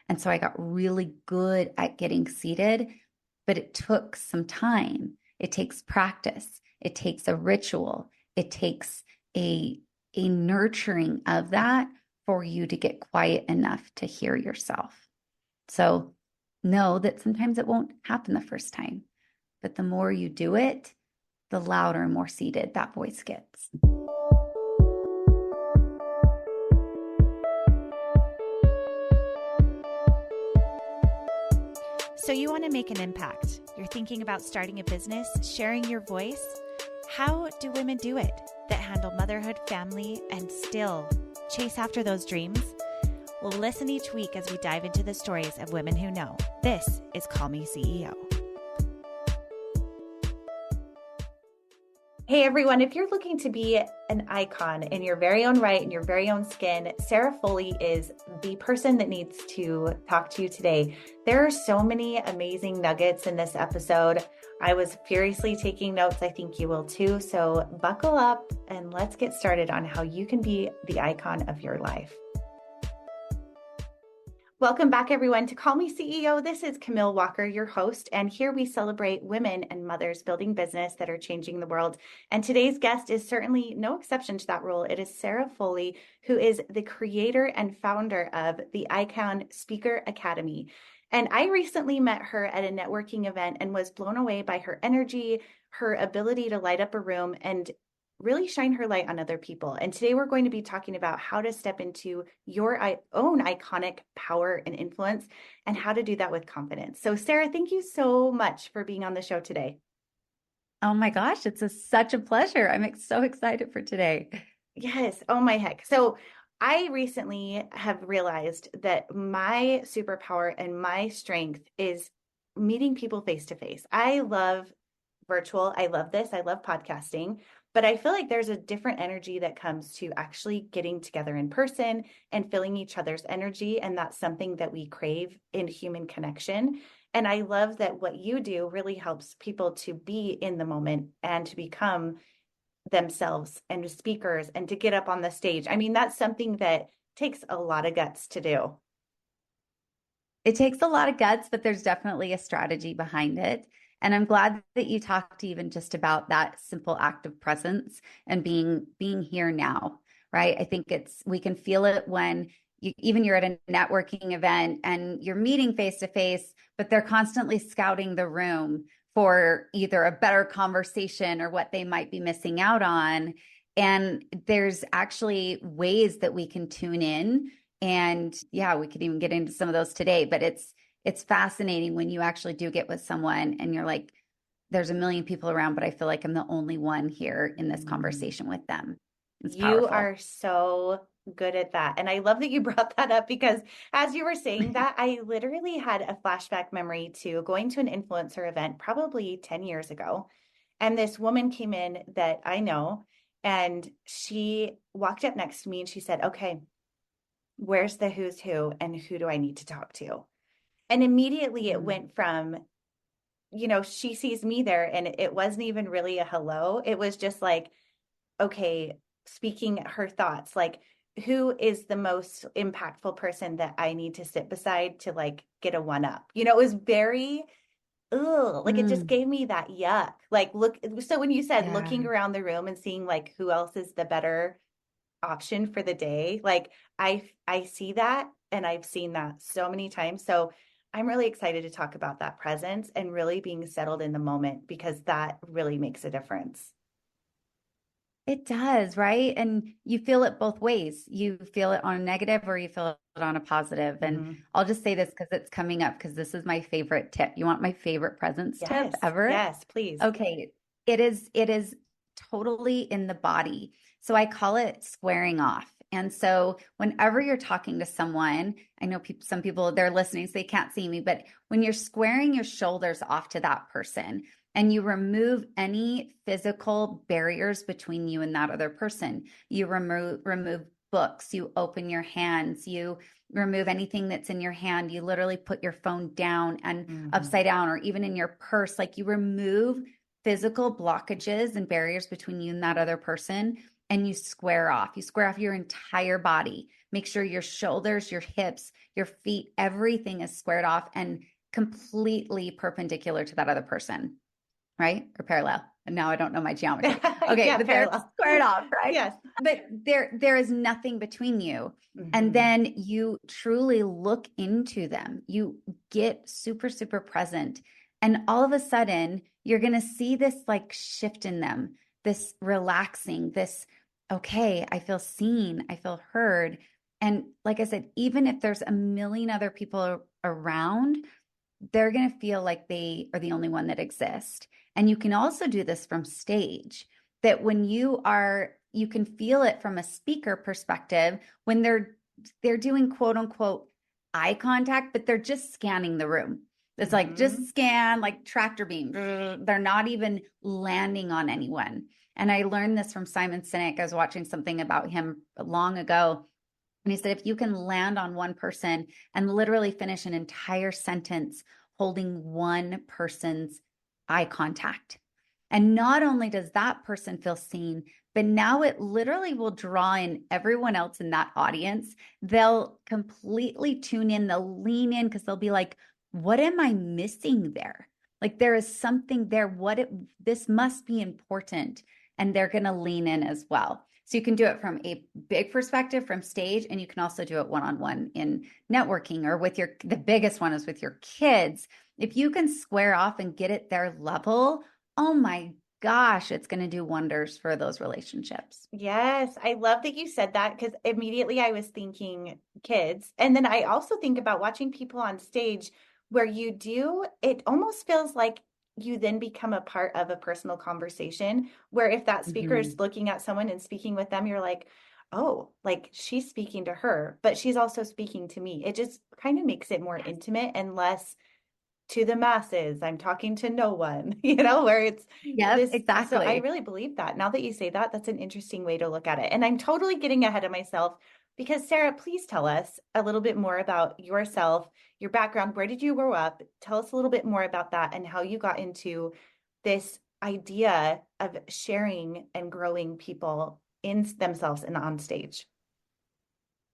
And so I got really good at getting seated, but it took some time. It takes practice. It takes a ritual. It takes a nurturing of that for you to get quiet enough to hear yourself. So know that sometimes it won't happen the first time, but the more you do it, the louder and more seated that voice gets. So you want to make an impact. You're thinking about starting a business, sharing your voice. How do women do it that handle motherhood, family, and still chase after those dreams? Well, listen each week as we dive into the stories of women who know. This is Call Me CEO. Hey everyone, if you're looking to be an icon in your very own right, in your very own skin, Sarah Foley is the person that needs to talk to you today. There are so many amazing nuggets in this episode. I was furiously taking notes. I think you will too. So buckle up and let's get started on how you can be the icon of your life. Welcome back, everyone, to Call Me CEO. This is Camille Walker, your host, and here we celebrate women and mothers building business that are changing the world. And today's guest is certainly no exception to that rule. It is Sarah Foley, who is the creator and founder of the Icon Speaker Academy. And I recently met her at a networking event and was blown away by her energy, her ability to light up a room, and really shine her light on other people. And today we're going to be talking about how to step into your own iconic power and influence and how to do that with confidence. So Sarah, thank you so much for being on the show today. Oh my gosh, it's such a pleasure. I'm so excited for today. Yes. Oh my heck. So I recently have realized that my superpower and my strength is meeting people face to face. I love virtual. I love this. I love podcasting. But I feel like there's a different energy that comes to actually getting together in person and feeling each other's energy. And that's something that we crave in human connection. And I love that what you do really helps people to be in the moment and to become themselves and speakers and to get up on the stage. I mean, that's something that takes a lot of guts to do. It takes a lot of guts, but there's definitely a strategy behind it. And I'm glad that you talked even just about that simple act of presence and being here now, right? I think we can feel it when you're at a networking event and you're meeting face to face, but they're constantly scouting the room for either a better conversation or what they might be missing out on. And there's actually ways that we can tune in. And yeah, we could even get into some of those today, but it's fascinating when you actually do get with someone and you're like, there's a million people around, but I feel like I'm the only one here in this conversation with them. It's powerful. You are so good at that. And I love that you brought that up because as you were saying that, I literally had a flashback memory to going to an influencer event probably 10 years ago. And this woman came in that I know, and she walked up next to me and she said, okay, where's the who's who and who do I need to talk to? And immediately it went from, she sees me there and it wasn't even really a hello. It was just like, okay, speaking her thoughts, like who is the most impactful person that I need to sit beside to like get a one up? It was very, it just gave me that yuck. Like, look, so when you said looking around the room and seeing like who else is the better option for the day, like I see that and I've seen that so many times. So I'm really excited to talk about that presence and really being settled in the moment because that really makes a difference. It does, right? And you feel it both ways. You feel it on a negative or you feel it on a positive. And I'll just say this because it's coming up because this is my favorite tip. You want my favorite presence tip ever? Yes, please. Okay. It is totally in the body. So I call it squaring off. And so whenever you're talking to someone, I know some people, they're listening, so they can't see me, but when you're squaring your shoulders off to that person and you remove any physical barriers between you and that other person, you remove books, you open your hands, you remove anything that's in your hand, you literally put your phone down and upside down or even in your purse, like you remove physical blockages and barriers between you and that other person. And you square off your entire body Make sure your shoulders, your hips, your feet, everything is squared off and completely perpendicular to that other person, right? Or parallel. And now I don't know my geometry. Okay, Yeah, but they're parallel. squared off, right? Yes. But there is nothing between you. And Mhm. then you truly look into them. You get super, super present. And all of a sudden, you're going to see this like shift in them, this relaxing, this, okay, I feel seen, I feel heard. And like I said, even if there's a million other people around, they're going to feel like they are the only one that exists. And you can also do this from stage, that when you can feel it from a speaker perspective when they're doing quote unquote eye contact, but they're just scanning the room. It's like just Mhm. scan, like tractor beam. They're not even landing on anyone. And I learned this from Simon Sinek. I was watching something about him long ago. And he said, if you can land on one person and literally finish an entire sentence holding one person's eye contact, and not only does that person feel seen, but now it literally will draw in everyone else in that audience. They'll completely tune in, they'll lean in because they'll be like, what am I missing there? Like there is something there. This must be important. And they're going to lean in as well. So you can do it from a big perspective from stage, and you can also do it one-on-one in networking or the biggest one is with your kids. If you can square off and get at their level, oh my gosh, it's going to do wonders for those relationships. Yes, I love that you said that because immediately I was thinking kids. And then I also think about watching people on stage where it almost feels like you then become a part of a personal conversation where if that speaker is Mhm. looking at someone and speaking with them, you're like, oh, like she's speaking to her, but she's also speaking to me. It just kind of makes it more Yes. intimate and less to the masses. I'm talking to no one, where it's Yep, this. So I exactly. really believe that. Now that you say that, that's an interesting way to look at it. And I'm totally getting ahead of myself because Sarah, please tell us a little bit more about yourself, your background. Where did you grow up? Tell us a little bit more about that and how you got into this idea of sharing and growing people in themselves and on stage.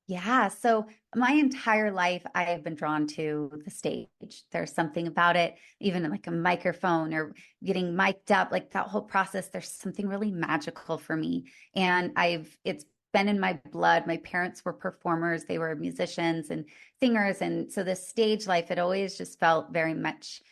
Yeah. So my entire life, I have been drawn to the stage. There's something about it, even like a microphone or getting mic'd up, like that whole process. There's something really magical for me. And it's been in my blood. My parents were performers, they were musicians and singers. And so the stage life, it always just felt very much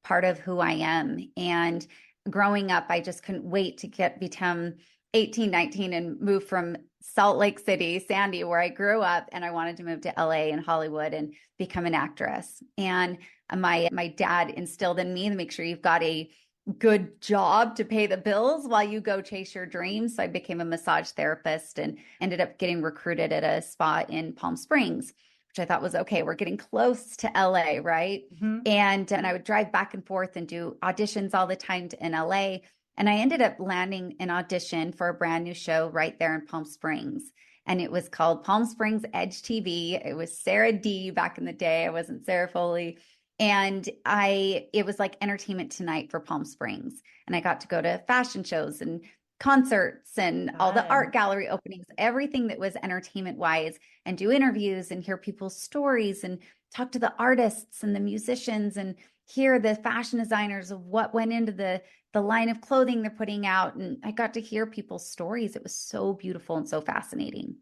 part of who I am. And growing up, I just couldn't wait to become 18, 19 and move from Salt Lake City, Sandy, where I grew up, and I wanted to move to LA and Hollywood and become an actress. And my dad instilled in me to make sure you've got a good job to pay the bills while you go chase your dreams. So I became a massage therapist and ended up getting recruited at a spa in Palm Springs, which I thought was okay. We're getting close to LA, right? Mhm. And I would drive back and forth and do auditions all the time in LA. And I ended up landing an audition for a brand new show right there in Palm Springs. And it was called Palm Springs Edge TV. It was Sarah D back in the day. I wasn't Sarah Foley. And it was like Entertainment Tonight for Palm Springs. And I got to go to fashion shows and concerts and all the art Fun. gallery openings, everything that was entertainment wise, and do interviews and hear people's stories and talk to the artists and the musicians and hear the fashion designers of what went into the line of clothing they're putting out. And I got to hear people's stories. It was so beautiful and so fascinating.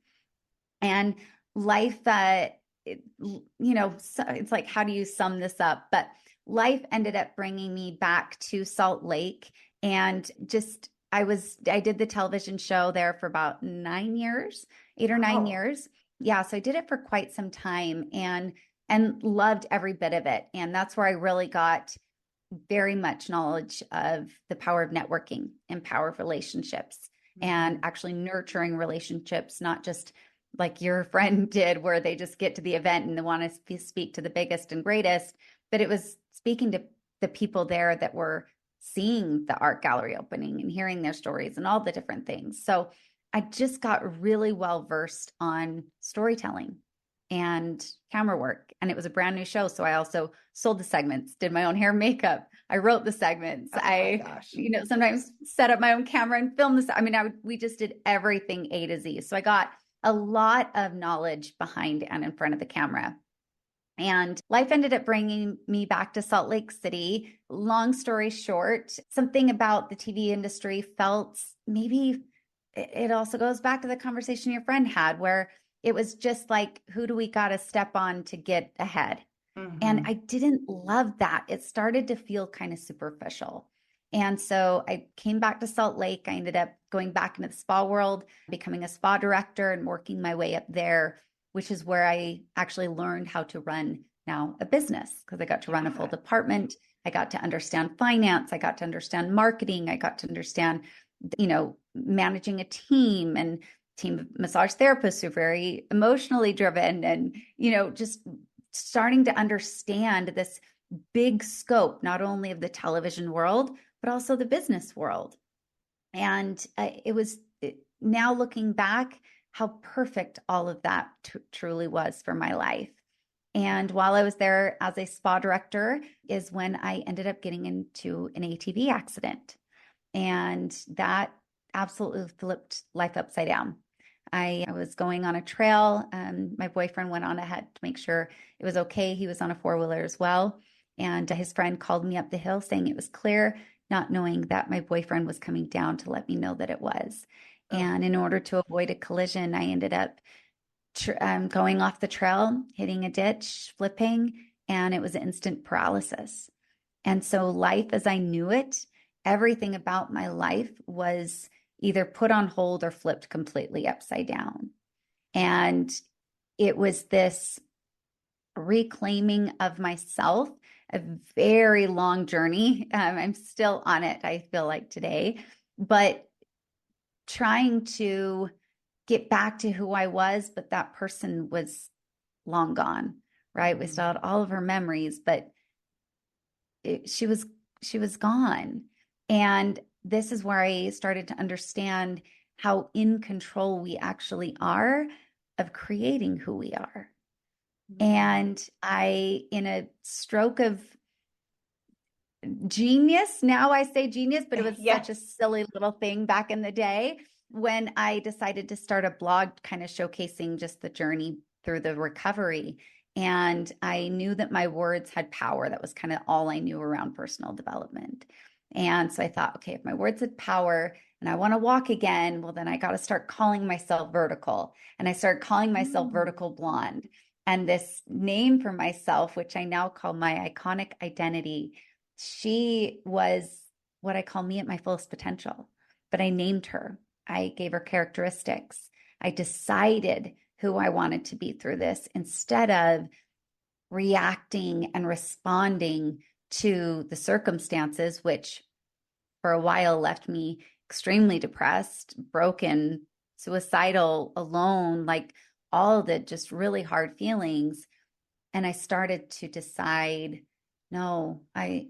And life, so it's like, how do you sum this up? But life ended up bringing me back to Salt Lake. And I did the television show there for about 9 years, 8 or 9 Wow. years. Yeah. So I did it for quite some time and loved every bit of it. And that's where I really got very much knowledge of the power of networking and power of relationships and Mhm. actually nurturing relationships, not just like your friend did, where they just get to the event and they want to speak to the biggest and greatest, but it was speaking to the people there that were seeing the art gallery opening and hearing their stories and all the different things. So I just got really well versed on storytelling and camera work. And it was a brand new show. So I also sold the segments, did my own hair and makeup. I wrote the segments. Oh my gosh. Sometimes set up my own camera and film this. We just did everything A to Z. So I got a lot of knowledge behind and in front of the camera. And life ended up bringing me back to Salt Lake City. Long story short, something about the TV industry felt, maybe it also goes back to the conversation your friend had, where it was just like, who do we got to step on to get ahead? And I didn't love that. It started to feel kind of superficial. And so I came back to Salt Lake. I ended up going back into the spa world, becoming a spa director and working my way up there, which is where I actually learned how to run now a business, because I got to run a full department. I got to understand finance. I got to understand marketing. I got to understand, managing a team and team of massage therapists who are very emotionally driven, and, just starting to understand this big scope, not only of the television world, but also the business world. And it was, now looking back, how perfect all of that truly was for my life. And while I was there as a spa director is when I ended up getting into an ATV accident. And that absolutely flipped life upside down. I was going on a trail. My boyfriend went on ahead to make sure it was okay. He was on a four-wheeler as well. And his friend called me up the hill saying it was clear, not knowing that my boyfriend was coming down to let me know that it was. Oh. And in order to avoid a collision, I ended up going off the trail, hitting a ditch, flipping, and it was instant paralysis. And so life as I knew it, everything about my life was either put on hold or flipped completely upside down. And it was this reclaiming of myself, a very long journey. I'm still on it, I feel like today, but trying to get back to who I was, but that person was long gone, right? We still had all of her memories, but she was gone. And this is where I started to understand how in control we actually are of creating who we are. And I, in a stroke of genius, now I say genius, but it was such a silly little thing back in the day, when I decided to start a blog kind of showcasing just the journey through the recovery. And I knew that my words had power. That was kind of all I knew around personal development. And so I thought, okay, if my words had power and I want to walk again, well, then I got to start calling myself vertical. And I started calling myself vertical blonde. And this name for myself, which I now call my iconic identity, she was what I call me at my fullest potential. But I named her. I gave her characteristics. I decided who I wanted to be through this, instead of reacting and responding to the circumstances, which for a while left me extremely depressed, broken, suicidal, alone, like all the just really hard feelings. And I started to decide, no, I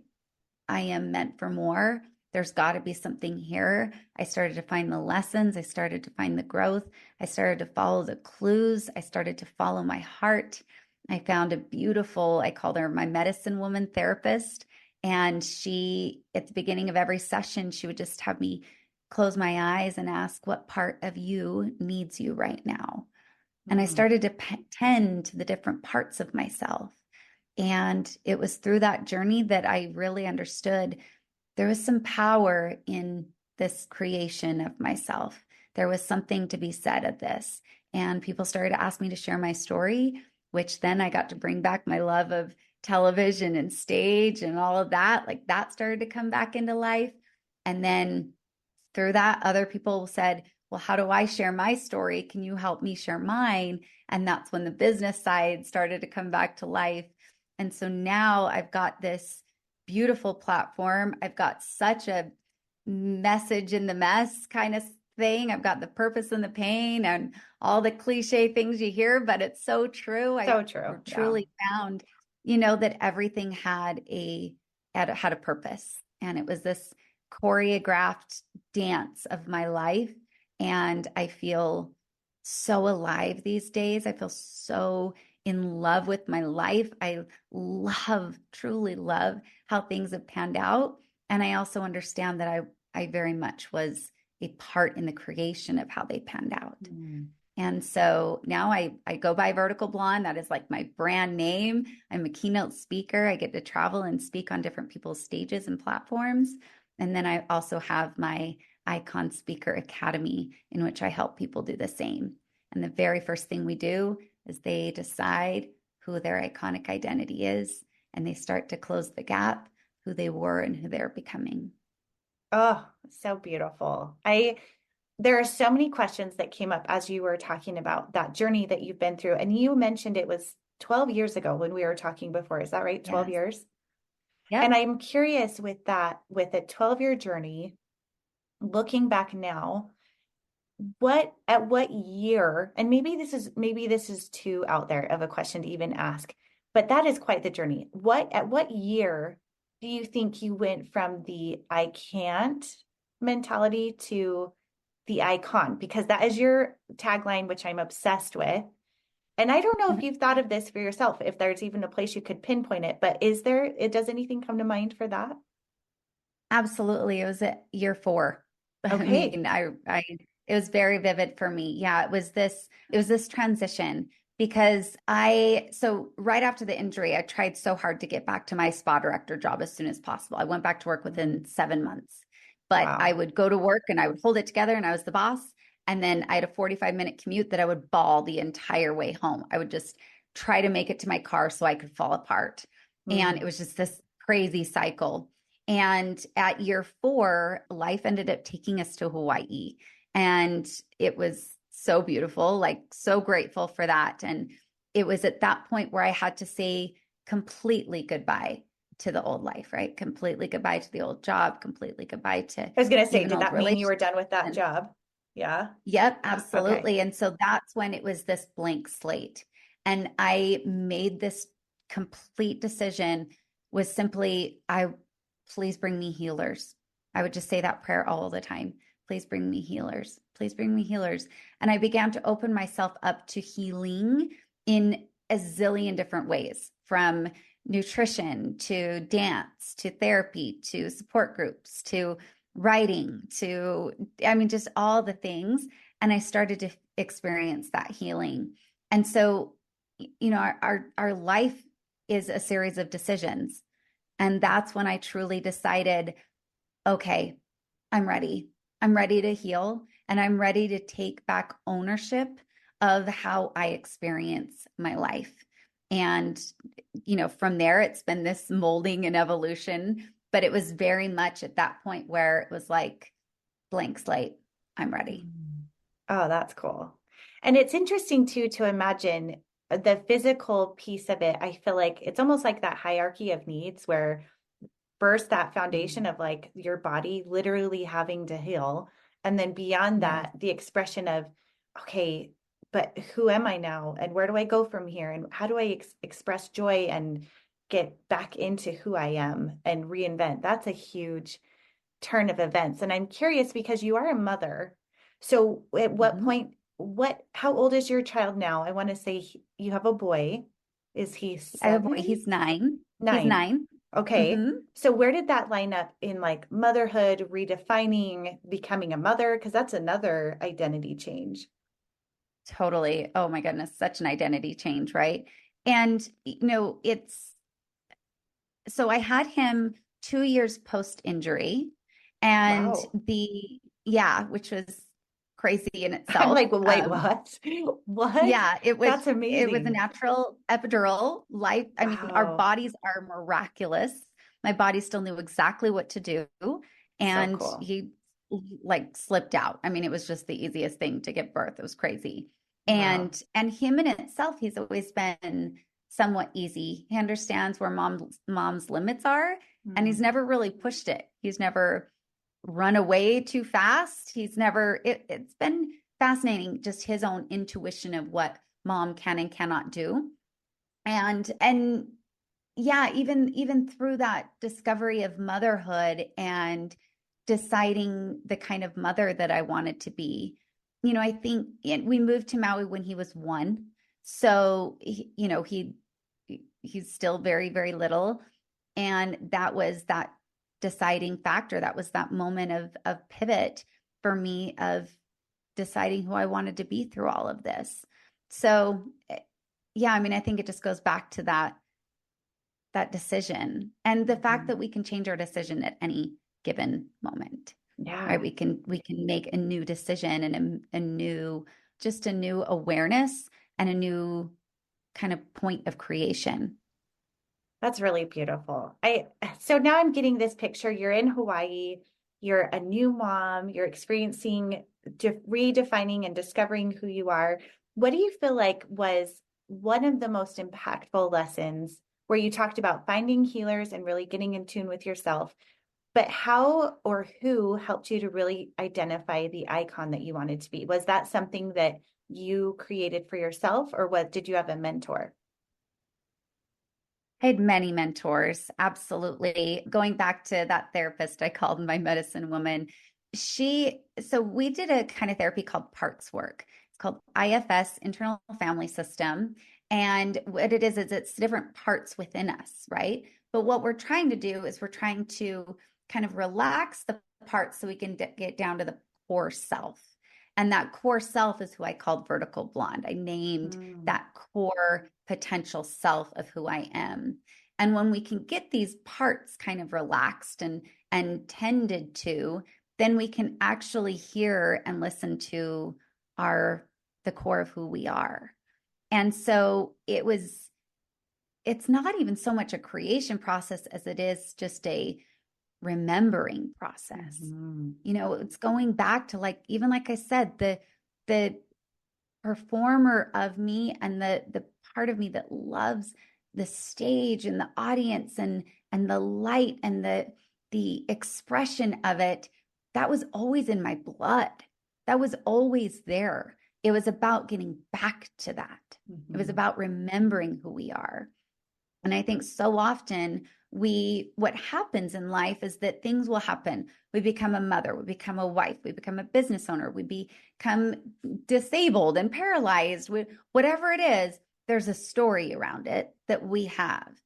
am meant for more. There's got to be something here. I started to find the lessons. I started to find the growth. I started to follow the clues. I started to follow my heart. I found a beautiful, I called her my medicine woman therapist. And she, at the beginning of every session, she would just have me close my eyes and ask, what part of you needs you right now? And I started to tend to the different parts of myself. And it was through that journey that I really understood there was some power in this creation of myself. There was something to be said of this. And people started to ask me to share my story, which then I got to bring back my love of television and stage and all of that. Like that started to come back into life. And then through that, other people said, well, how do I share my story? Can you help me share mine? And that's when the business side started to come back to life. And so now I've got this beautiful platform. I've got such a message in the mess kind of thing. I've got the purpose in the pain and all the cliche things you hear, but it's so true. So true. I truly found, that everything had a purpose. And it was this choreographed dance of my life. And I feel so alive these days. I feel so in love with my life. I truly love how things have panned out. And I also understand that I very much was a part in the creation of how they panned out. And so now I go by Vertical Blonde. That is like my brand name. I'm a keynote speaker. I get to travel and speak on different people's stages and platforms. And then I also have my Icon Speaker Academy, in which I help people do the same. And the very first thing we do is they decide who their iconic identity is, and they start to close the gap, who they were and who they're becoming. Oh, so beautiful. There are so many questions that came up as you were talking about that journey that you've been through. And you mentioned it was 12 years ago when we were talking before. Is that right? 12 Yes. years? And Yep. I'm curious with that, with a 12-year journey, looking back now, at what year, and maybe this is too out there of a question to even ask, but that is quite the journey. At what year do you think you went from the I can't mentality to the icon? Because that is your tagline, which I'm obsessed with. And I don't know if you've thought of this for yourself, if there's even a place you could pinpoint it, but does anything come to mind for that? Absolutely. It was at year 4. I Okay. mean, it was very vivid for me. Yeah, it was this transition because so right after the injury, I tried so hard to get back to my spa director job as soon as possible. I went back to work Mhm. within 7 months, but I Wow. would go to work and I would hold it together and I was the boss. And then I had a 45-minute commute that I would bawl the entire way home. I would just try to make it to my car so I could fall apart. And it Mm. was just this crazy cycle. And at year 4, life ended up taking us to Hawaii. And it was so beautiful, like so grateful for that. And it was at that point where I had to say completely goodbye to the old life, right? Completely goodbye to the old job, completely goodbye to I was going to say, even did old that mean you were relationships. done with that And job? Yeah. yep, Okay. absolutely. And so that's when it was this blank slate. And I made this complete decision was simply, please bring me healers. I would just say that prayer all the time. Please bring me healers. Please bring me healers. And I began to open myself up to healing in a zillion different ways, from nutrition to dance to therapy to support groups to writing to, I mean, just all the things. And I started to experience that healing. And so, our life is a series of decisions. And that's when I truly decided, okay, I'm ready. I'm ready to heal and I'm ready to take back ownership of how I experience my life. And, from there, it's been this molding and evolution, but it was very much at that point where it was like blank slate. I'm ready. Mm. Oh, that's cool. And it's interesting too to imagine the physical piece of it. I feel like it's almost like that hierarchy of needs where first that foundation Mhm. of like your body literally having to heal. And then beyond Yes. that, the expression of, okay, but who am I now? And where do I go from here? And how do I express joy and get back into who I am and reinvent? That's a huge turn of events. And I'm curious because you are a mother. So at what Mhm. point, how old is your child now? I want to say you have a boy. Is he I have a boy. 7? He's 9. He's 9. 9. Okay. Hmm. So where did that line up in like motherhood, redefining, becoming a mother? Because that's another identity change. Totally. Oh my goodness, such an identity change, right? And it's so I had him 2 years post injury, and Wow. yeah, which was crazy in I'm itself. like, well, wait, what? What? Yeah, That's it was a amazing. natural epidural. Life, I mean, our Wow. bodies are miraculous. My body still knew exactly what to do, So and cool. he like slipped out. I mean, it was just the easiest thing to give birth. It was crazy. Wow. And him in itself, he's always been somewhat easy. He understands where mom's limits are, and he's Mm. never really pushed it. He's never run away too fast. It's been fascinating, just his own intuition of what mom can and cannot do. And yeah, even through that discovery of motherhood and deciding the kind of mother that I wanted to be, I think we moved to Maui when he was 1. So, he's still very, very little. And that was that deciding factor. That was that moment of pivot for me of deciding who I wanted to be through all of this. So, yeah, I mean, I think it just goes back to that decision and the fact that we can change our decision at any given moment. Yeah. Right? We can make a new decision and a new just a new awareness and a new kind of point of creation. That's really beautiful. So now I'm getting this picture. You're in Hawaii, you're a new mom, you're experiencing redefining and discovering who you are. What do you feel like was one of the most impactful lessons where you talked about finding healers and really getting in tune with yourself, but how or who helped you to really identify the icon that you wanted to be? Was that something that you created for yourself, or did you have a mentor? I had many mentors, absolutely. Going back to that therapist I called my medicine woman, so we did a kind of therapy called parts work. It's called IFS, Internal Family System. And what it is it's different parts within us, right? But what we're trying to do is we're trying to kind of relax the parts so we can get down to the core self. And that core self is who I called vertical blonde. I named Mm. that core potential self of who I am. And when we can get these parts kind of relaxed and tended to, then we can actually hear and listen to the core of who we are. And so it's not even so much a creation process as it is just a remembering process. Mhm. It's going back to even like I said, the performer of me and the part of me that loves the stage and the audience and the light and the expression of it, that was always in my blood. That was always there. It was about getting back to that. It was Mhm. about remembering who we are. And I think so often what happens in life is that things will happen. We become a mother, we become a wife, we become a business owner, we become disabled and paralyzed, whatever it is, there's a story around it that we have.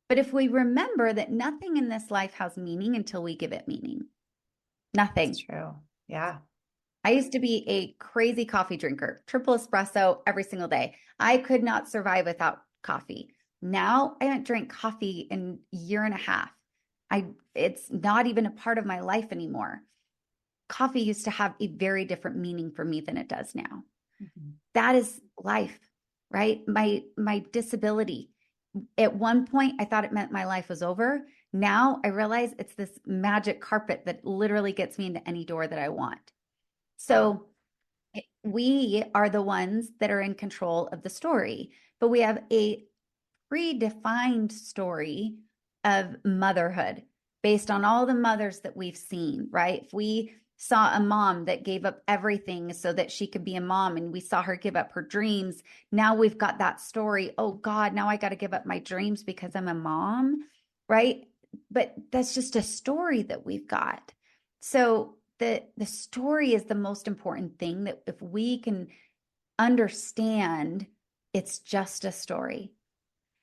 But if we remember that nothing in this life has meaning until we give it meaning, That's nothing. true. Yeah. I used to be a crazy coffee drinker, triple espresso every single day. I could not survive without coffee. Now I haven't drank coffee in a year and a half. It's not even a part of my life anymore. Coffee used to have a very different meaning for me than it does now. Mhm. That is life, right? My disability. At one point, I thought it meant my life was over. Now I realize it's this magic carpet that literally gets me into any door that I want. Wow. So we are the ones that are in control of the story, but we have a predefined story of motherhood based on all the mothers that we've seen, right? If we saw a mom that gave up everything so that she could be a mom and we saw her give up her dreams, now we've got that story. Oh God, now I got to give up my dreams because I'm a mom, right? But that's just a story that we've got. So the story is the most important thing, that if we can understand it's just a story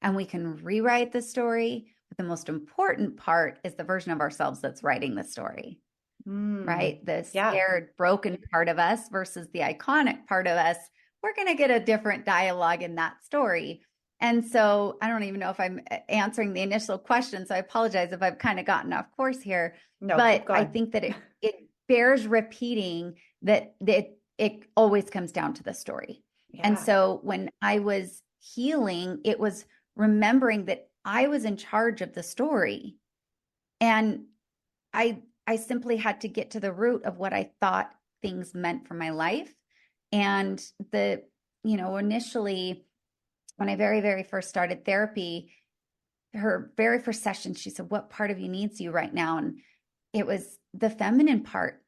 and we can rewrite the story, but the most important part is the version of ourselves that's writing the story, Mm. right? The Yeah. scared, broken part of us versus the iconic part of us. We're going to get a different dialogue in that story. And so I don't even know if I'm answering the initial question. So I apologize if I've kind of gotten off course here, No, keep but I going. think that it bears repeating that it always comes down to the story. And Yeah. so when I was healing, it was remembering that I was in charge of the story. And I simply had to get to the root of what I thought things meant for my life. And initially when I very, very first started therapy, her very first session, she said, "What part of you needs you right now?" And it was the feminine part.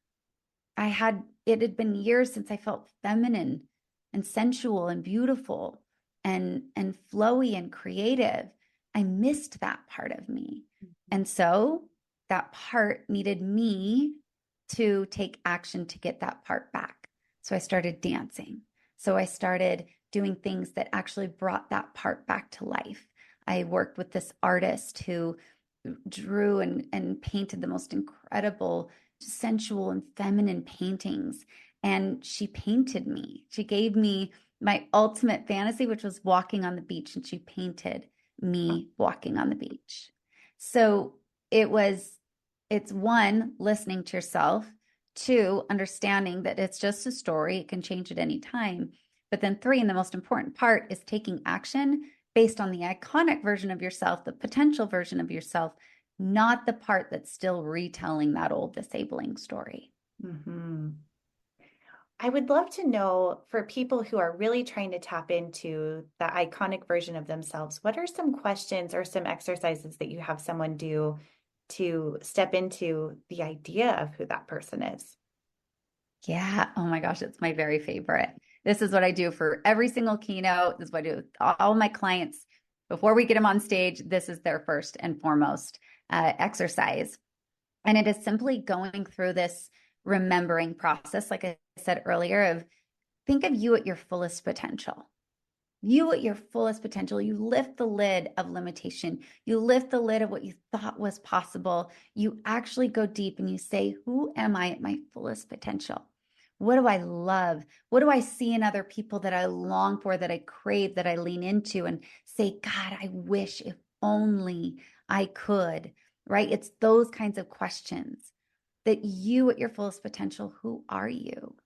It had been years since I felt feminine and sensual and beautiful and flowy and creative. I missed that part of me. And so that part needed me to take action to get that part back. So I started dancing. So I started doing things that actually brought that part back to life. I worked with this artist who drew and painted the most incredible sensual and feminine paintings. and she painted me. She gave me my ultimate fantasy, which was walking on the beach, and she painted me walking on the beach. So it's one, listening to yourself, two, understanding that it's just a story, it can change at any time. But then three, and the most important part, is taking action based on the iconic version of yourself, the potential version of yourself, not the part that's still retelling that old disabling story. Mm-hmm. I would love to know, for people who are really trying to tap into the iconic version of themselves, what are some questions or some exercises that you have someone do to step into the idea of who that person is? Yeah. Oh my gosh, it's my very favorite. This is what I do for every single keynote. This is what I do with all my clients. Before we get them on stage, this is their first and foremost exercise. And it is simply going through this remembering process, like I said earlier, of think of you at your fullest potential. You at your fullest potential. You lift the lid of limitation. You lift the lid of what you thought was possible. You actually go deep and you say, who am I at my fullest potential? What do I love? What do I see in other people that I long for, that I crave, that I lean into, and say, God, I wish if only I could, right? It's those kinds of questions that you at your fullest potential, who are you?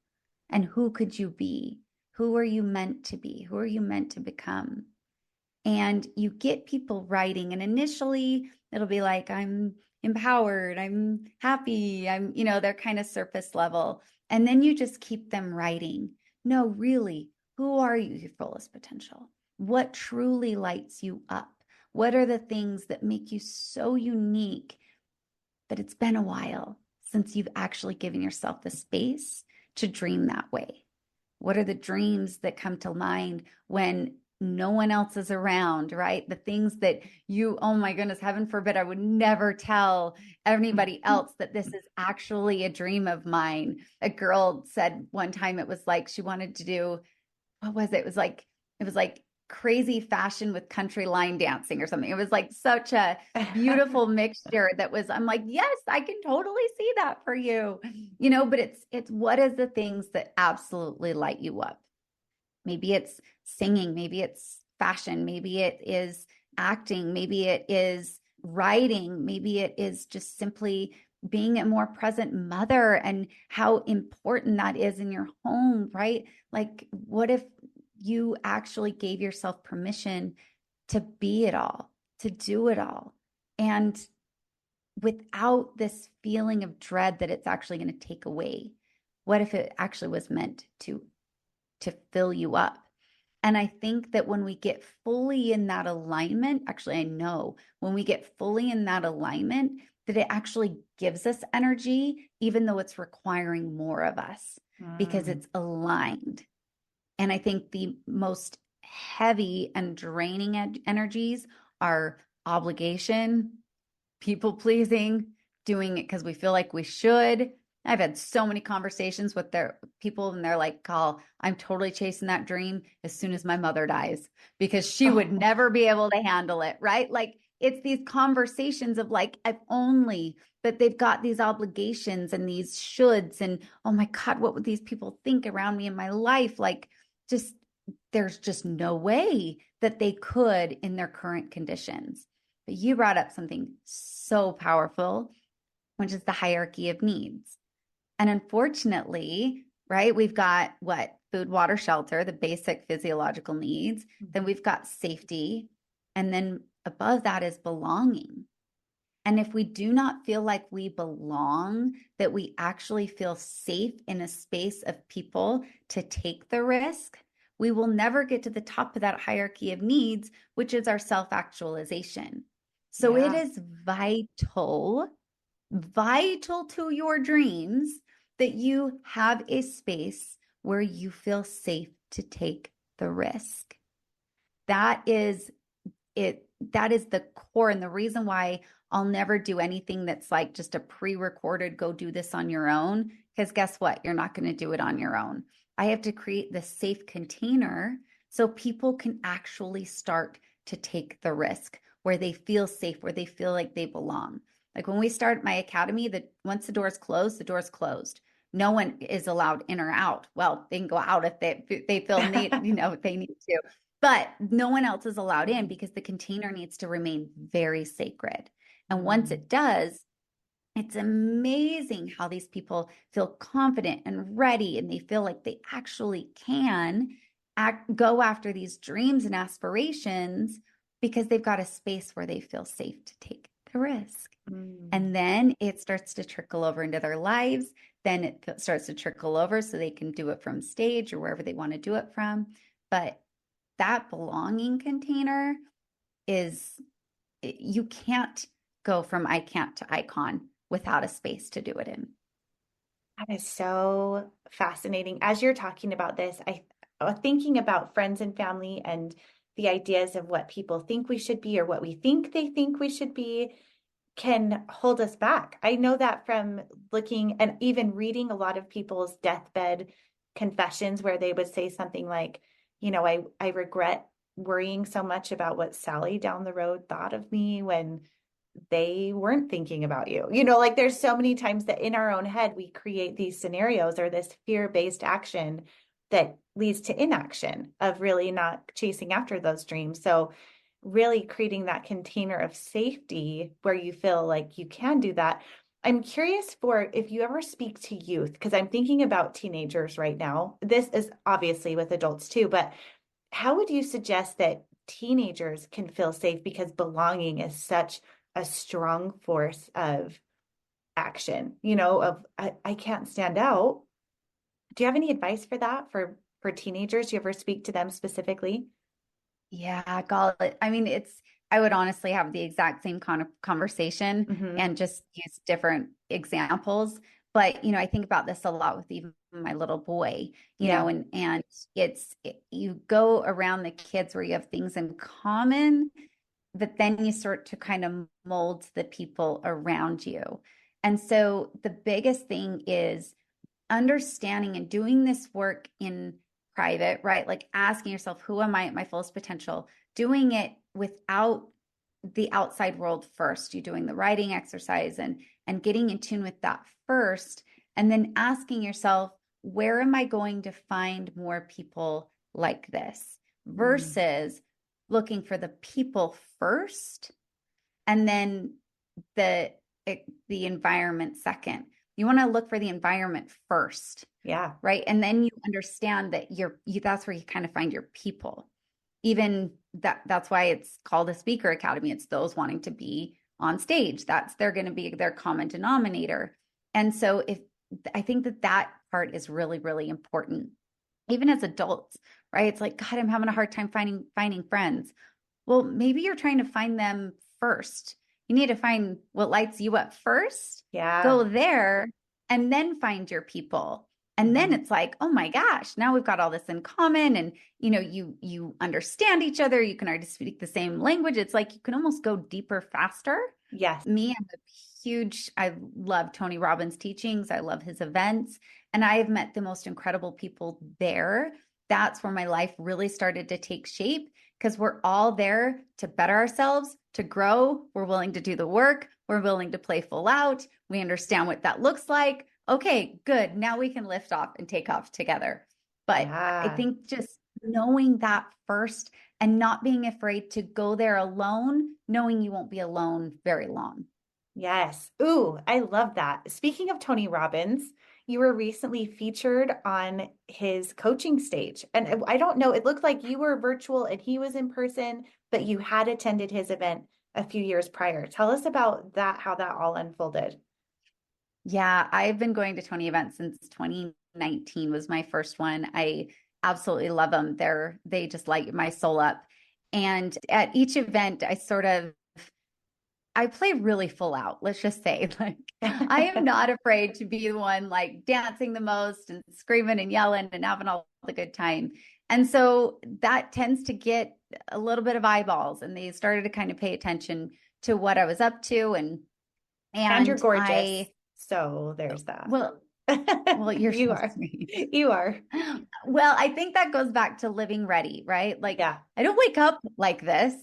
And who could you be? Who are you meant to be? Who are you meant to become? And you get people writing, and initially it'll be like, I'm empowered, I'm happy, they're kind of surface level. And then you just keep them writing. No, really, who are you, your fullest potential? What truly lights you up? What are the things that make you so unique that it's been a while since you've actually given yourself the space to dream that way? What are the dreams that come to mind when no one else is around, right? The things that you, oh my goodness, heaven forbid, I would never tell anybody else that this is actually a dream of mine. A girl said one time it was like she wanted to do, what was it? It was like crazy fashion with country line dancing or something. It was like such a beautiful mixture that was, I'm like, yes, I can totally see that for you. But it's what is the things that absolutely light you up? Maybe it's singing, maybe it's fashion, maybe it is acting, maybe it is writing, maybe it is just simply being a more present mother and how important that is in your home, right? Like, what if you actually gave yourself permission to be it all, to do it all, and without this feeling of dread that it's actually going to take away? What if it actually was meant to fill you up? And I think that when we get fully in that alignment, actually, I know when we get fully in that alignment, that it actually gives us energy, even though it's requiring more of us because it's aligned. And I think the most heavy and draining energies are obligation, people pleasing, doing it because we feel like we should. I've had so many conversations with their people, and they're like, Call, I'm totally chasing that dream as soon as my mother dies because she would never be able to handle it, right? Like, it's these conversations of like, if only, but they've got these obligations and these shoulds, and oh my God, what would these people think around me in my life? Like, just there's just no way that they could in their current conditions. But you brought up something so powerful, which is the hierarchy of needs. And unfortunately, right, we've got what? Food, water, shelter, the basic physiological needs. Then we've got safety. And then above that is belonging. And if we do not feel like we belong, that we actually feel safe in a space of people to take the risk, we will never get to the top of that hierarchy of needs, which is our self-actualization. So it is vital to your dreams that you have a space where you feel safe to take the risk. That is it. That is the core, and the reason why I'll never do anything that's like just a pre-recorded, go do this on your own, because guess what? You're not going to do it on your own. I have to create the safe container so people can actually start to take the risk where they feel safe, where they feel like they belong. Like when we start my academy, that once the door's closed, the door's closed. no one is allowed in or out. Well, they can go out if they feel need, they need to, but no one else is allowed in because the container needs to remain very sacred. And once Mm. it does, it's amazing how these people feel confident and ready, and they feel like they actually can go after these dreams and aspirations because they've got a space where they feel safe to take the risk. Mm. And then it starts to trickle over into their lives. Then it starts to trickle over so they can do it from stage or wherever they want to do it from. But that belonging container is, you can't go from I can't to icon without a space to do it in. That is so fascinating. As you're talking about this, I thinking about friends and family and the ideas of what people think we should be or what we think they think we should be can hold us back. I know that from looking and even reading a lot of people's deathbed confessions where they would say something like, I regret worrying so much about what Sally down the road thought of me when they weren't thinking about you. Like there's so many times that in our own head, we create these scenarios or this fear-based action that leads to inaction of really not chasing after those dreams. So really creating that container of safety where you feel like you can do that. I'm curious for if you ever speak to youth, because I'm thinking about teenagers right now. This is obviously with adults too, but how would you suggest that teenagers can feel safe because belonging is such a strong force of action, I can't stand out. Do you have any advice for that for teenagers? Do you ever speak to them specifically? Yeah, golly. I mean, I would honestly have the exact same kind of conversation Mm-hmm. and just use different examples. But, I think about this a lot with even my little boy, Yeah. and you go around the kids where you have things in common, but then you start to kind of mold the people around you. And so the biggest thing is understanding and doing this work in private, right? Like asking yourself, who am I at my fullest potential? Doing it without the outside world first. You doing the writing exercise and getting in tune with that first, and then asking yourself, where am I going to find more people like this? Mm. Versus looking for the people first and then the the environment second. You want to look for the environment first, Yeah. right? And then you understand that that's where you kind of find your people. Even that's why it's called a speaker academy. It's those wanting to be on stage. They're going to be their common denominator. And so I think that part is really, really important. Even as adults, right? It's like, God, I'm having a hard time finding friends. Well, maybe you're trying to find them first. You need to find what lights you up first, Yeah. go there, and then find your people. And then Mm-hmm. it's like, oh my gosh, now we've got all this in common, and you understand each other. You can already speak the same language. It's like you can almost go deeper faster. Yes. I love Tony Robbins' teachings. I love his events, and I have met the most incredible people there. That's where my life really started to take shape because we're all there to better ourselves, to grow. We're willing to do the work. We're willing to play full out. We understand what that looks like. Okay, good. Now we can lift off and take off together. But I Yeah. think just knowing that first and not being afraid to go there alone, knowing you won't be alone very long. Yes. Ooh, I love that. Speaking of Tony Robbins, you were recently featured on his coaching stage. And I don't know, it looked like you were virtual and he was in person, but you had attended his event a few years prior. Tell us about that, how that all unfolded. Yeah, I've been going to Tony events since 2019 was my first one. I absolutely love them. They just light my soul up. And at each event, I play really full out. Let's just say, like, I am not afraid to be the one like dancing the most and screaming and yelling and having all the good time. And so that tends to get a little bit of eyeballs, and they started to kind of pay attention to what I was up to. And And you're and gorgeous. I So there's that. well, you're You so are. sweet. You are. Well, I think that goes back to living ready, right? Like, Yeah. I don't wake up like this.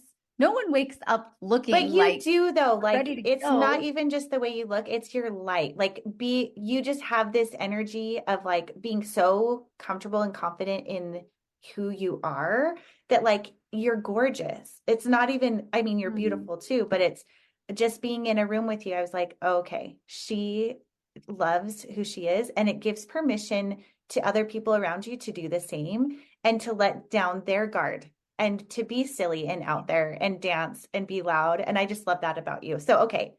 No one wakes up But looking you like do though, like ready to it's not go. even just the way you look, it's your light. Like you just have this energy of like being so comfortable and confident in who you are that like you're gorgeous. It's not even, I mean, you're Hmm. beautiful too, but it's just being in a room with you. I was like, oh, okay, she loves who she is, and it gives permission to other people around you to do the same and to let down their guard and to be silly and out there and dance and be loud. And I just love that about you. So, okay.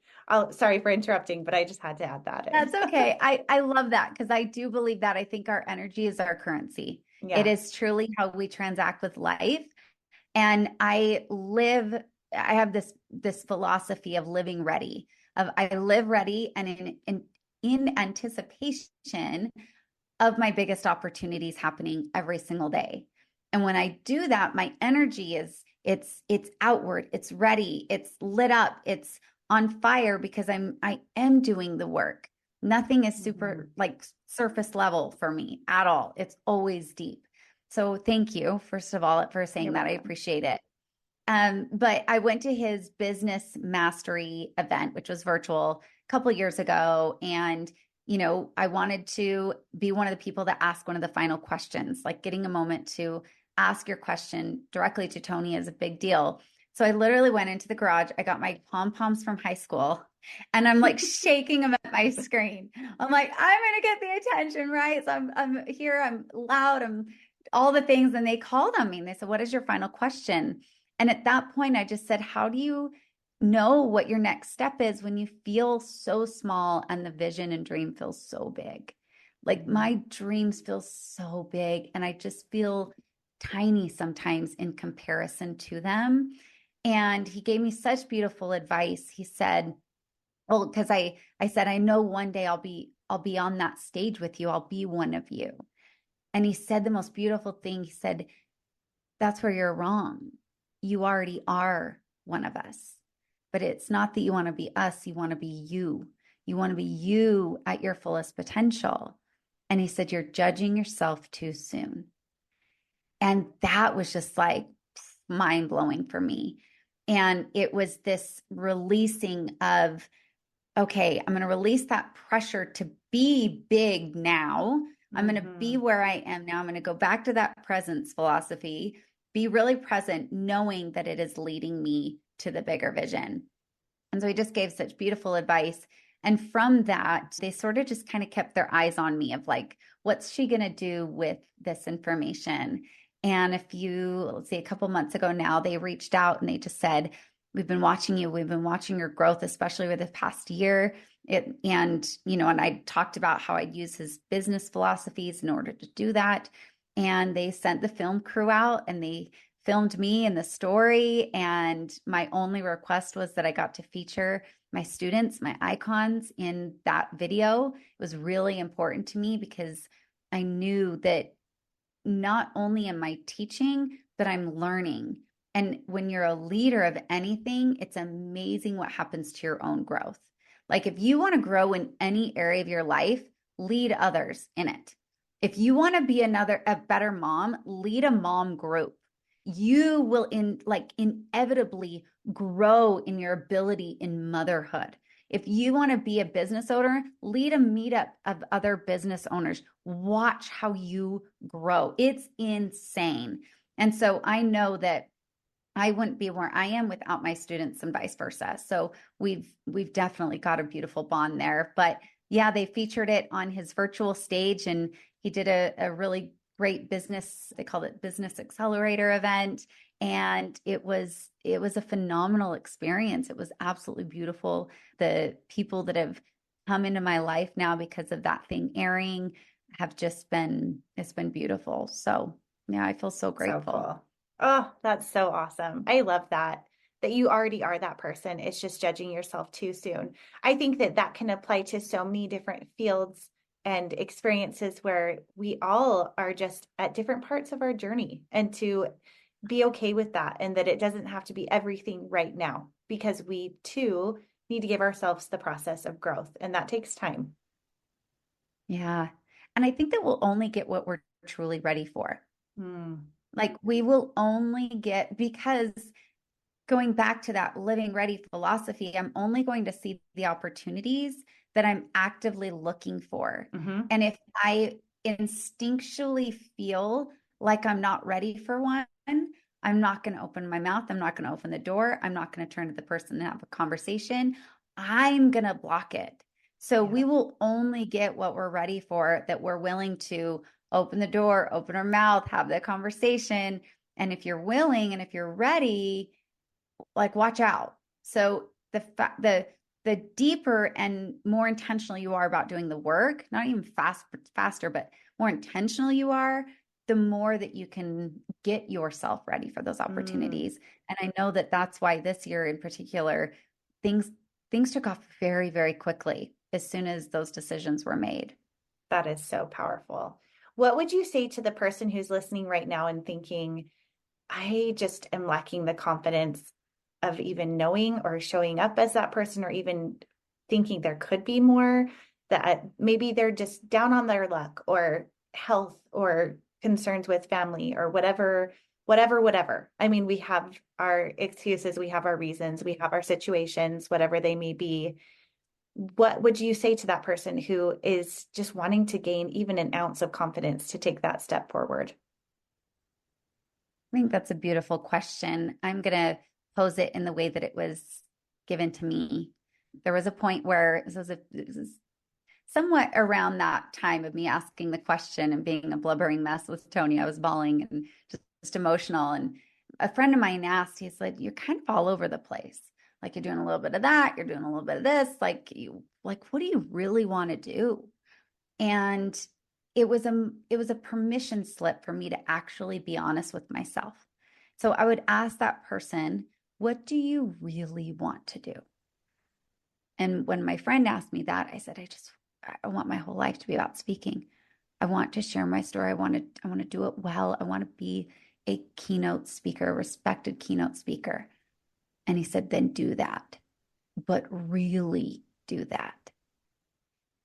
Sorry for interrupting, but I just had to add that in. That's okay. I love that because I do believe that. I think our energy is our currency. It Yeah. is truly how we transact with life. And I have this philosophy of living ready, of I live ready and in anticipation of my biggest opportunities happening every single day. And when I do that, my energy is it's outward, it's ready, it's lit up, it's on fire because I am doing the work. Nothing is Mhm. super like surface level for me at all. It's always deep. So thank you, first of all, for saying You're that. I welcome. appreciate it. But I went to his business mastery event, which was virtual a couple of years ago. And, I wanted to be one of the people that asked one of the final questions, like getting a moment to ask your question directly to Tony is a big deal. So I literally went into the garage. I got my pom poms from high school and I'm like shaking them at my screen. I'm like, I'm going to get the attention, right? So I'm here, I'm loud, I'm all the things. And they called on me and they said, what is your final question? And at that point, I just said, how do you know what your next step is when you feel so small and the vision and dream feels so big? Like Mhm. my dreams feel so big and I just feel tiny sometimes in comparison to them. And he gave me such beautiful advice. He said, well, because I said, I know one day I'll be on that stage with you. I'll be one of you. And he said the most beautiful thing. He said, that's where you're wrong. You already are one of us. But it's not that you want to be us, you want to be you. You want to be you at your fullest potential. And he said, you're judging yourself too soon. And that was just like mind blowing for me. And it was this releasing of, okay, I'm going to release that pressure to be big now. I'm going to be Mhm. where I am now. I'm going to go back to that presence philosophy, be really present, knowing that it is leading me to the bigger vision. And so he just gave such beautiful advice. And from that, they sort of just kind of kept their eyes on me of like, what's she going to do with this information? And let's see, a couple months ago now, they reached out and they just said, we've been watching you. We've been watching your growth, especially over the past year. And I talked about how I'd use his business philosophies in order to do that. And they sent the film crew out and they filmed me in the story. And my only request was that I got to feature my students, my icons in that video. It was really important to me because I knew that not only am I teaching, but I'm learning. And when you're a leader of anything, it's amazing what happens to your own growth. Like if you want to grow in any area of your life, lead others in it. If you want to be a better mom, lead a mom group. You will inevitably grow in your ability in motherhood. If you want to be a business owner, lead a meetup of other business owners. Watch how you grow. It's insane. And so I know that I wouldn't be where I am without my students and vice versa. So we've definitely got a beautiful bond there. But yeah, they featured it on his virtual stage and he did a really great business, they called it business accelerator event. And it was a phenomenal experience. It was absolutely beautiful. The people that have come into my life now because of that thing airing have it's been beautiful. So yeah, I feel so So grateful. cool. Oh, that's so awesome. I love that. That you already are that person. It's just judging yourself too soon. I think that that can apply to so many different fields and experiences where we all are just at different parts of our journey and to be okay with that and that it doesn't have to be everything right now because we too need to give ourselves the process of growth and that takes time. Yeah. And I think that we'll only get what we're truly ready for. Hmm. Like we will only get because going back to that living ready philosophy, I'm only going to see the opportunities that I'm actively looking for. Mm-hmm. And if I instinctually feel like I'm not ready for one, I'm not going to open my mouth. I'm not going to open the door. I'm not going to turn to the person and have a conversation. I'm going to block it. So Yeah. we will only get what we're ready for, that we're willing to open the door, open our mouth, have the conversation. And if you're willing and if you're ready, like watch out. So the deeper and more intentional you are about doing the work, not even faster, but more intentional you are, the more that you can get yourself ready for those Mm, opportunities. And I know that that's why this year in particular, things things took off very, very quickly as soon as those decisions were made. that is so powerful. What would you say to the person who's listening right now and thinking, I just am lacking the confidence of even knowing or showing up as that person, or even thinking there could be more, that maybe they're just down on their luck or health or concerns with family or whatever. I mean, we have our excuses, we have our reasons, we have our situations, whatever they may be. What would you say to that person who is just wanting to gain even an ounce of confidence to take that step forward? I think that's a beautiful question. I'm going to pose it in the way that it was given to me. There was a point where this was somewhat around that time of me asking the question and being a blubbering mess with Tony. I was bawling and just emotional. And a friend of mine asked, he said, "You're kind of all over the place. Like you're doing a little bit of that, you're doing a little bit of this. Like, what do you really want to do?" And it was a permission slip for me to actually be honest with myself. So I would ask that person, "What do you really want to do?" And when my friend asked me that, I said, I want my whole life to be about speaking. I want to share my story. I want to do it well. I want to be a keynote speaker, a respected keynote speaker. And he said, "Then do that, but really do that."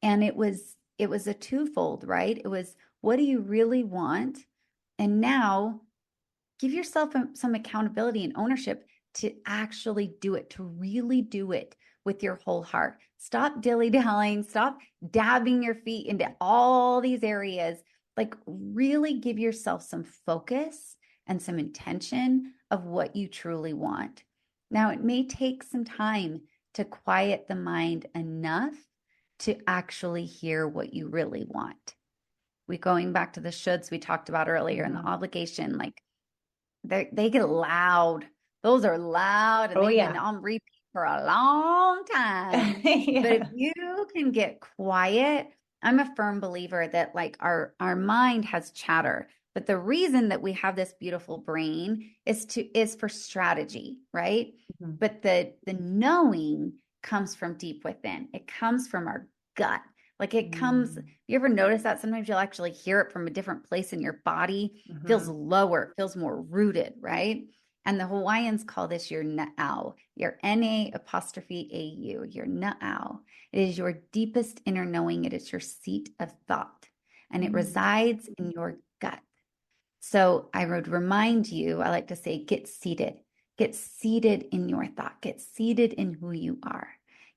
And it was a twofold, right? It was, what do you really want? And now give yourself some accountability and ownership to actually do it, to really do it with your whole heart. Stop dilly-dallying, stop dabbing your feet into all these areas. Like really give yourself some focus and some intention of what you truly want. Now, it may take some time to quiet the mind enough to actually hear what you really want. We going back to the shoulds we talked about earlier and the Mhm. obligation, like they get loud. Those are loud and Oh, they've been yeah. on repeat for a long time. But if Yeah. you can get quiet, I'm a firm believer that like our mind has chatter, but the reason that we have this beautiful brain is for strategy, right? Mhm. But the knowing comes from deep within. It comes from our gut. Like it comes, Mm. you ever notice that sometimes you'll actually hear it from a different place in your body? Feels Mhm. lower, feels more rooted, right? And the Hawaiians call this your na'au, your N-A apostrophe A-U, your na'au. It is your deepest inner knowing. It is your seat of thought, and it Mm. resides in your gut. So I would remind you, I like to say, get seated in your thought, get seated in who you are,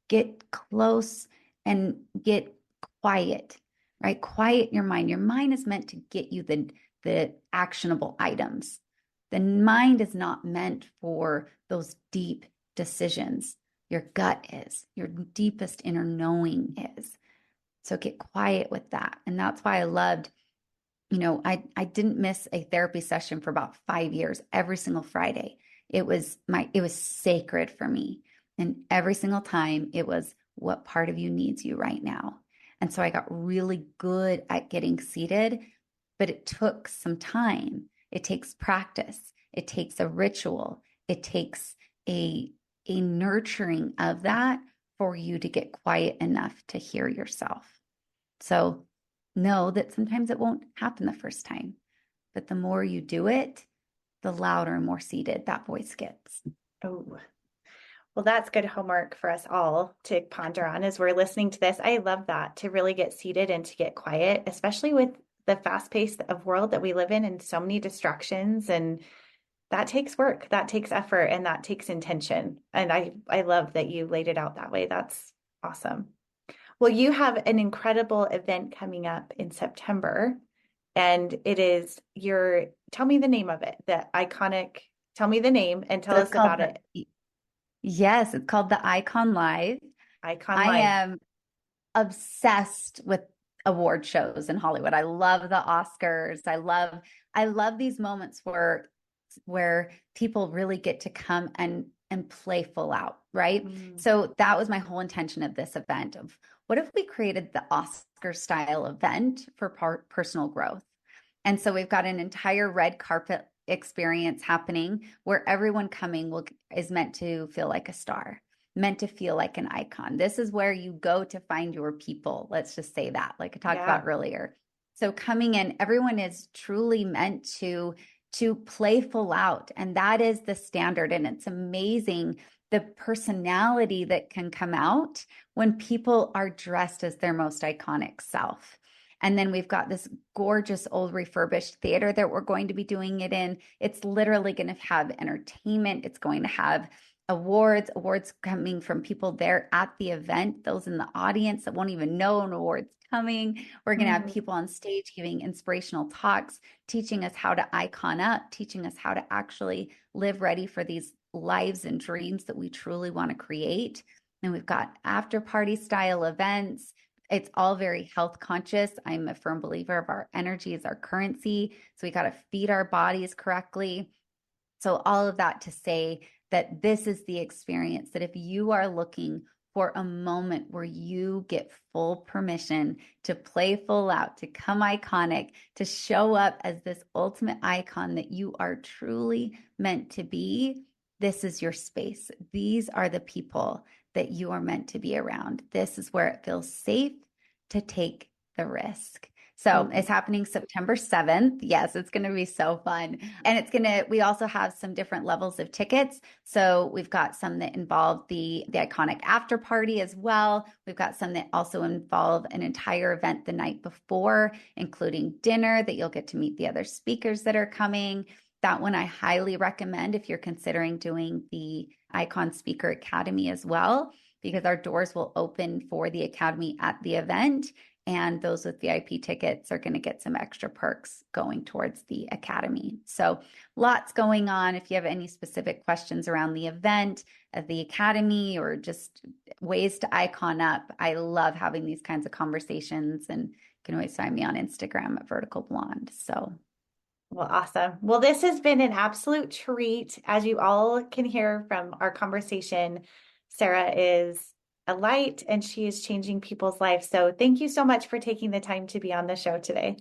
get close and get quiet, right? Quiet your mind. Your mind is meant to get you the actionable items. The mind is not meant for those deep decisions. Your gut is, your deepest inner knowing is. So get quiet with that. And that's why I loved, I didn't miss a therapy session for about 5 years, every single Friday. It was sacred for me. And every single time it was, what part of you needs you right now? And so I got really good at getting seated, but it took some time. It takes practice. It takes a ritual. It takes a nurturing of that for you to get quiet enough to hear yourself. So know that sometimes it won't happen the first time, but the more you do it, the louder and more seated that voice gets. Oh, well, that's good homework for us all to ponder on as we're listening to this. I love that, to really get seated and to get quiet, especially with the fast pace of world that we live in and so many distractions. And that takes work, that takes effort, and that takes intention. And I love that you laid it out that way. That's awesome. Well, you have an incredible event coming up in September, and it is tell me the name of it, tell me the name and tell So it's us called about it. yes, it's called the Icon Live. Icon I Live. am obsessed with award shows in Hollywood. I love the Oscars. I love these moments where people really get to come and play full out, right? Mm, So that was my whole intention of this event of what if we created the Oscar style event for personal growth? And so we've got an entire red carpet experience happening where everyone coming is meant to feel like a star, meant to feel like an icon. This is where you go to find your people. Let's just say that, like I talked yeah. about earlier. So coming in, everyone is truly meant to play full out, and that is the standard. And it's amazing the personality that can come out when people are dressed as their most iconic self. And then we've got this gorgeous old refurbished theater that we're going to be doing it in. It's literally going to have entertainment. It's going to have awards coming from people there at the event, those in the audience that won't even know an award's coming. We're going to have Mm, people on stage giving inspirational talks, teaching us how to icon up, teaching us how to actually live ready for these lives and dreams that we truly want to create. And we've got after party style events. It's all very health conscious. I'm a firm believer of our energy is our currency. So we got to feed our bodies correctly. So all of that to say that this is the experience that if you are looking for a moment where you get full permission to play full out, to come iconic, to show up as this ultimate icon that you are truly meant to be, this is your space. These are the people that you are meant to be around. This is where it feels safe to take the risk. So mm, it's happening September 7th. Yes, it's going to be so fun. And we also have some different levels of tickets. So we've got some that involve the iconic after party as well. We've got some that also involve an entire event the night before, including dinner that you'll get to meet the other speakers that are coming. That one I highly recommend if you're considering doing the Icon Speaker Academy as well, because our doors will open for the Academy at the event. And those with VIP tickets are going to get some extra perks going towards the Academy. So lots going on. If you have any specific questions around the event, the Academy, or just ways to icon up, I love having these kinds of conversations, and you can always find me on Instagram at Vertical Blonde. So well, awesome. Well, this has been an absolute treat. As you all can hear from our conversation, Sarah is a light and she is changing people's lives. So thank you so much for taking the time to be on the show today.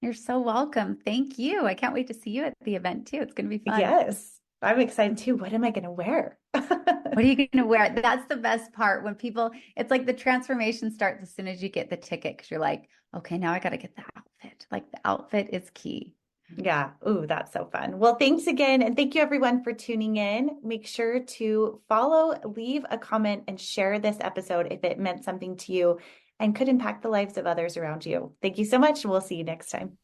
you're so welcome. Thank you. I can't wait to see you at the event too. It's going to be fun. Yes, I'm excited too. What am I going to wear? What are you going to wear? That's the best part when people, it's like the transformation starts as soon as you get the ticket because you're like, okay, now I got to get the outfit. Like the outfit is key. Yeah. Ooh, that's so fun. Well, thanks again. And thank you everyone for tuning in. Make sure to follow, leave a comment, and share this episode if it meant something to you and could impact the lives of others around you. Thank you so much. And we'll see you next time.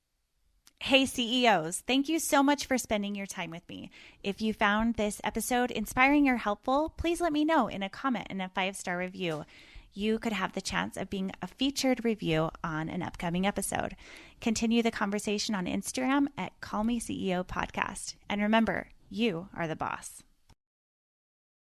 Hey, CEOs, thank you so much for spending your time with me. If you found this episode inspiring or helpful, please let me know in a comment and a 5-star review. You could have the chance of being a featured review on an upcoming episode. Continue the conversation on Instagram at Call Me CEO Podcast. And remember, you are the boss.